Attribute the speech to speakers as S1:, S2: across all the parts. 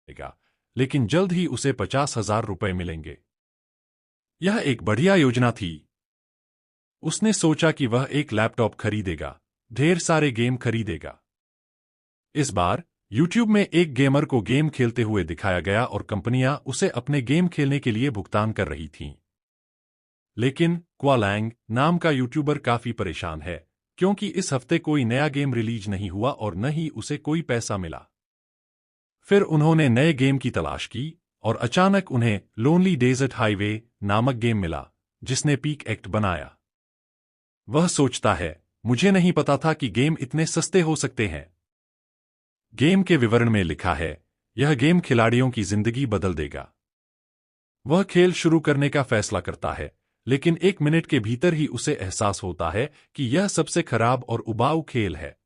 S1: मिलेगा, लेकिन जल्द ही उसे 50,000 रुपए मिलेंगे। यह एक बढ़िया योजना थी। उसने सोचा कि वह एक लैपटॉप खरीदेगा, ढेर सारे गेम खरीदेगा। इस बार YouTube में एक गेमर को गेम खेलते हुए दिखाया गया और कंपनियां उसे अपने गेम खेलने के लिए भुगतान कर रही थीं। लेकिन क्वालैंग नाम का यूट्यूबर काफी परेशान है, क्योंकि इस हफ्ते कोई नया गेम रिलीज नहीं हुआ और न ही उसे कोई पैसा मिला। फिर उन्होंने नए गेम की तलाश की और अचानक उन्हें लोनली डेजर्ट हाईवे नामक गेम मिला, जिसने पीक एक्ट बनाया। वह सोचता है, मुझे नहीं पता था कि गेम इतने सस्ते हो सकते हैं। गेम के विवरण में लिखा है, यह गेम खिलाड़ियों की जिंदगी बदल देगा। वह खेल शुरू करने का फैसला करता है, लेकिन 1 मिनट के भीतर ही उसे एहसास होता है कि यह सबसे खराब और उबाऊ खेल है।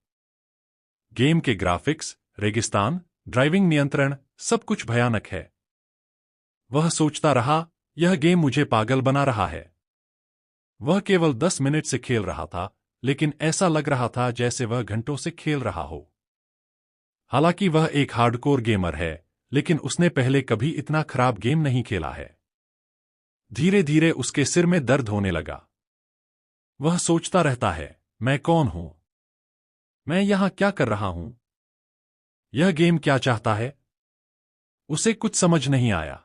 S1: गेम के ग्राफिक्स, रेगिस्तान, ड्राइविंग नियंत्रण, सब कुछ भयानक है। वह सोचता रहा, यह गेम मुझे पागल बना रहा है। वह केवल 10 मिनट से खेल रहा था, लेकिन ऐसा लग रहा था जैसे वह घंटों से खेल रहा हो। हालांकि वह एक हार्डकोर गेमर है, लेकिन उसने पहले कभी इतना खराब गेम नहीं खेला है। धीरे धीरे उसके सिर में दर्द होने लगा। वह सोचता रहता है, मैं कौन हूं? मैं यहां क्या कर रहा हूं? यह गेम क्या चाहता है? उसे कुछ समझ नहीं आया।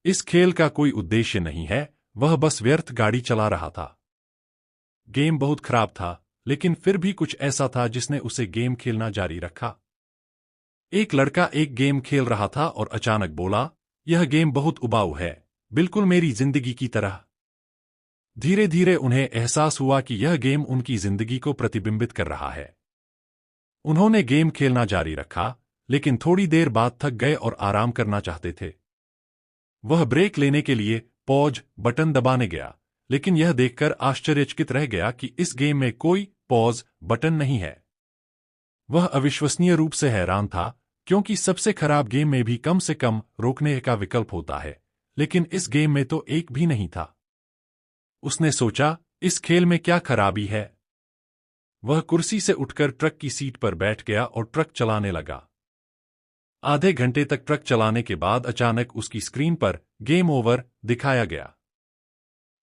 S1: इस खेल का कोई उद्देश्य नहीं है, वह बस व्यर्थ गाड़ी चला रहा था। गेम बहुत खराब था, लेकिन फिर भी कुछ ऐसा था जिसने उसे गेम खेलना जारी रखा। एक लड़का एक गेम खेल रहा था और अचानक बोला, यह गेम बहुत उबाऊ है, बिल्कुल मेरी जिंदगी की तरह। धीरे धीरे उन्हें एहसास हुआ कि यह गेम उनकी जिंदगी को प्रतिबिंबित कर रहा है। उन्होंने गेम खेलना जारी रखा, लेकिन थोड़ी देर बाद थक गए और आराम करना चाहते थे। वह ब्रेक लेने के लिए पॉज बटन दबाने गया, लेकिन यह देखकर आश्चर्यचकित रह गया कि इस गेम में कोई पॉज बटन नहीं है। वह अविश्वसनीय रूप से हैरान था, क्योंकि सबसे खराब गेम में भी कम से कम रोकने का विकल्प होता है, लेकिन इस गेम में तो एक भी नहीं था। उसने सोचा, इस खेल में क्या खराबी है? वह कुर्सी से उठकर ट्रक की सीट पर बैठ गया और ट्रक चलाने लगा। आधे घंटे तक ट्रक चलाने के बाद अचानक उसकी स्क्रीन पर गेम ओवर दिखाया गया।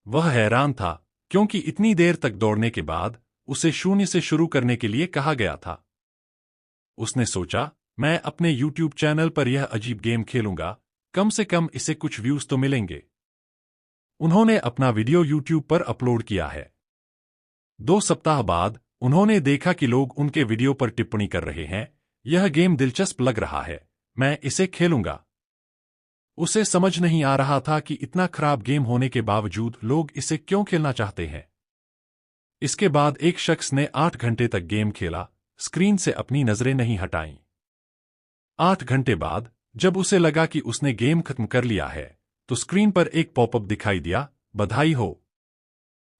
S1: वह हैरान था, क्योंकि इतनी देर तक दौड़ने के बाद उसे शून्य से शुरू करने के लिए कहा गया था। उसने सोचा, मैं अपने YouTube चैनल पर यह अजीब गेम खेलूंगा, कम से कम इसे कुछ व्यूज तो मिलेंगे। उन्होंने अपना वीडियो YouTube पर अपलोड किया है। 2 सप्ताह बाद उन्होंने देखा कि लोग उनके वीडियो पर टिप्पणी कर रहे हैं, यह गेम दिलचस्प लग रहा है, मैं इसे खेलूंगा। उसे समझ नहीं आ रहा था कि इतना खराब गेम होने के बावजूद लोग इसे क्यों खेलना चाहते हैं। इसके बाद एक शख्स ने 8 घंटे तक गेम खेला, स्क्रीन से अपनी नजरें नहीं हटाईं। 8 घंटे बाद जब उसे लगा कि उसने गेम खत्म कर लिया है, तो स्क्रीन पर एक पॉपअप दिखाई दिया, बधाई हो,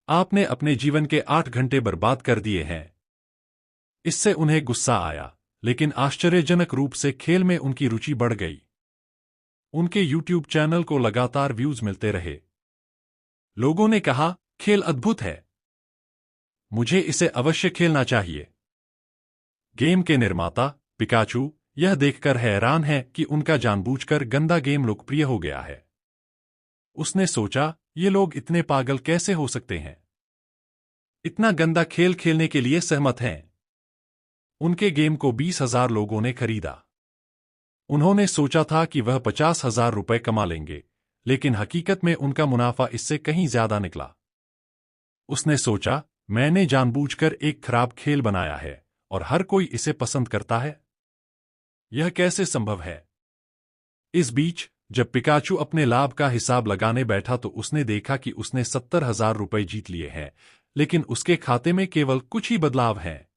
S1: आपने अपने जीवन के 8 घंटे बर्बाद कर दिए हैं। इससे उन्हें गुस्सा आया, लेकिन आश्चर्यजनक रूप से खेल में उनकी रुचि बढ़ गई। उनके YouTube चैनल को लगातार व्यूज मिलते रहे। लोगों ने कहा, खेल अद्भुत है, मुझे इसे अवश्य खेलना चाहिए। गेम के निर्माता पिकाचू यह देखकर हैरान है कि उनका जानबूझकर गंदा गेम लोकप्रिय हो गया है। उसने सोचा, ये लोग इतने पागल कैसे हो सकते हैं? इतना गंदा खेल खेलने के लिए सहमत हैं। उनके गेम को 20,000 लोगों ने खरीदा। उन्होंने सोचा था कि वह 50,000 रुपए कमा लेंगे, लेकिन हकीकत में उनका मुनाफा इससे कहीं ज्यादा निकला। उसने सोचा, मैंने जानबूझकर एक खराब खेल बनाया है और हर कोई इसे पसंद करता है। यह कैसे संभव है? इस बीच जब पिकाचू अपने लाभ का हिसाब लगाने बैठा तो उसने देखा कि उसने 70,000 रुपए जीत लिए हैं, लेकिन उसके खाते में केवल कुछ ही बदलाव हैं।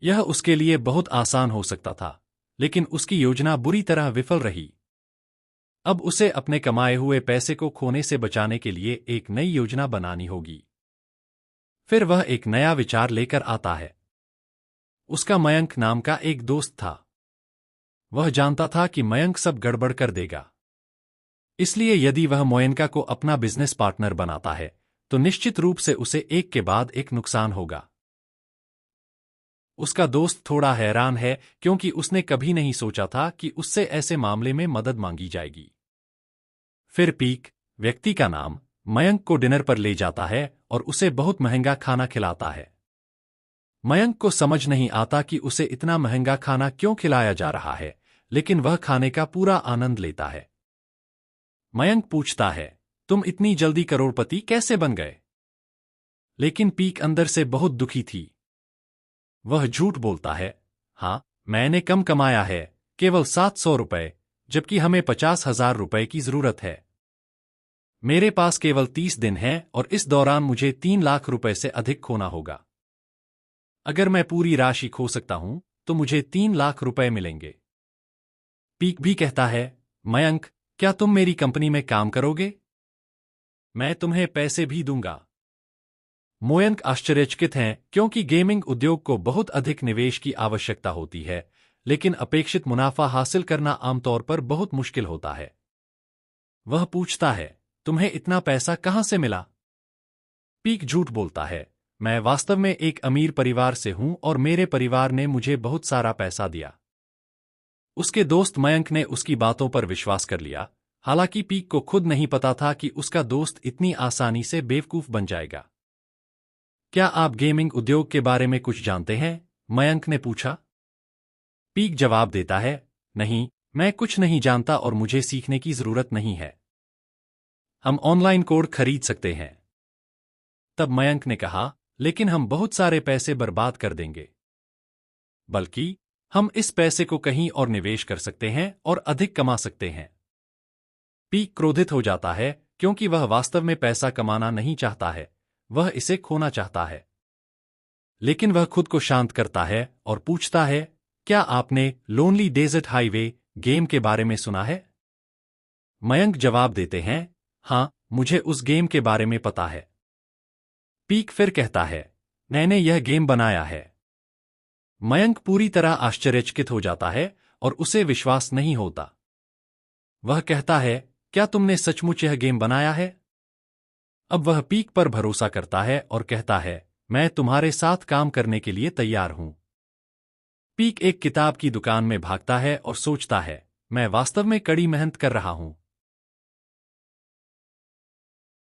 S1: यह उसके लिए बहुत आसान हो सकता था, लेकिन उसकी योजना बुरी तरह विफल रही। अब उसे अपने कमाए हुए पैसे को खोने से बचाने के लिए एक नई योजना बनानी होगी। फिर वह एक नया विचार लेकर आता है। उसका मयंक नाम का एक दोस्त था। वह जानता था कि मयंक सब गड़बड़ कर देगा। इसलिए यदि वह मोयनका को अपना बिजनेस पार्टनर बनाता है, तो निश्चित रूप से उसे एक के बाद एक नुकसान होगा। उसका दोस्त थोड़ा हैरान है क्योंकि उसने कभी नहीं सोचा था कि उससे ऐसे मामले में मदद मांगी जाएगी। फिर पीक, व्यक्ति का नाम, मयंक को डिनर पर ले जाता है और उसे बहुत महंगा खाना खिलाता है। मयंक को समझ नहीं आता कि उसे इतना महंगा खाना क्यों खिलाया जा रहा है, लेकिन वह खाने का पूरा आनंद लेता है। मयंक पूछता है, तुम इतनी जल्दी करोड़पति कैसे बन गए? लेकिन पीक अंदर से बहुत दुखी थी। वह झूठ बोलता है, हाँ, मैंने कम कमाया है, केवल 700 रुपए, जबकि हमें 50,000 रुपए की जरूरत है। मेरे पास केवल 30 दिन हैं और इस दौरान मुझे 3 लाख रुपए से अधिक खोना होगा। अगर मैं पूरी राशि खो सकता हूं तो मुझे 3 लाख रुपए मिलेंगे। पीक भी कहता है, मयंक, क्या तुम मेरी कंपनी में काम करोगे? मैं तुम्हें पैसे भी दूंगा। मयंक आश्चर्यचकित हैं क्योंकि गेमिंग उद्योग को बहुत अधिक निवेश की आवश्यकता होती है, लेकिन अपेक्षित मुनाफा हासिल करना आमतौर पर बहुत मुश्किल होता है। वह पूछता है, तुम्हें इतना पैसा कहां से मिला? पीक झूठ बोलता है, मैं वास्तव में एक अमीर परिवार से हूं और मेरे परिवार ने मुझे बहुत सारा पैसा दिया। उसके दोस्त मयंक ने उसकी बातों पर विश्वास कर लिया, हालांकि पीक को खुद नहीं पता था कि उसका दोस्त इतनी आसानी से बेवकूफ बन जाएगा। क्या आप गेमिंग उद्योग के बारे में कुछ जानते हैं? मयंक ने पूछा। पीक जवाब देता है, नहीं, मैं कुछ नहीं जानता और मुझे सीखने की जरूरत नहीं है। हम ऑनलाइन कोड खरीद सकते हैं। तब मयंक ने कहा, लेकिन हम बहुत सारे पैसे बर्बाद कर देंगे। बल्कि हम इस पैसे को कहीं और निवेश कर सकते हैं और अधिक कमा सकते हैं। पीक क्रोधित हो जाता है क्योंकि वह वास्तव में पैसा कमाना नहीं चाहता है, वह इसे खोना चाहता है। लेकिन वह खुद को शांत करता है और पूछता है, क्या आपने लोनली डेजर्ट हाईवे गेम के बारे में सुना है? मयंक जवाब देते हैं, हाँ, मुझे उस गेम के बारे में पता है। पीक फिर कहता है, मैंने यह गेम बनाया है। मयंक पूरी तरह आश्चर्यचकित हो जाता है और उसे विश्वास नहीं होता। वह कहता है, क्या तुमने सचमुच यह गेम बनाया है? अब वह पीक पर भरोसा करता है और कहता है, मैं तुम्हारे साथ काम करने के लिए तैयार हूं। पीक एक किताब की दुकान में भागता है और सोचता है, मैं वास्तव में कड़ी मेहनत कर रहा हूं।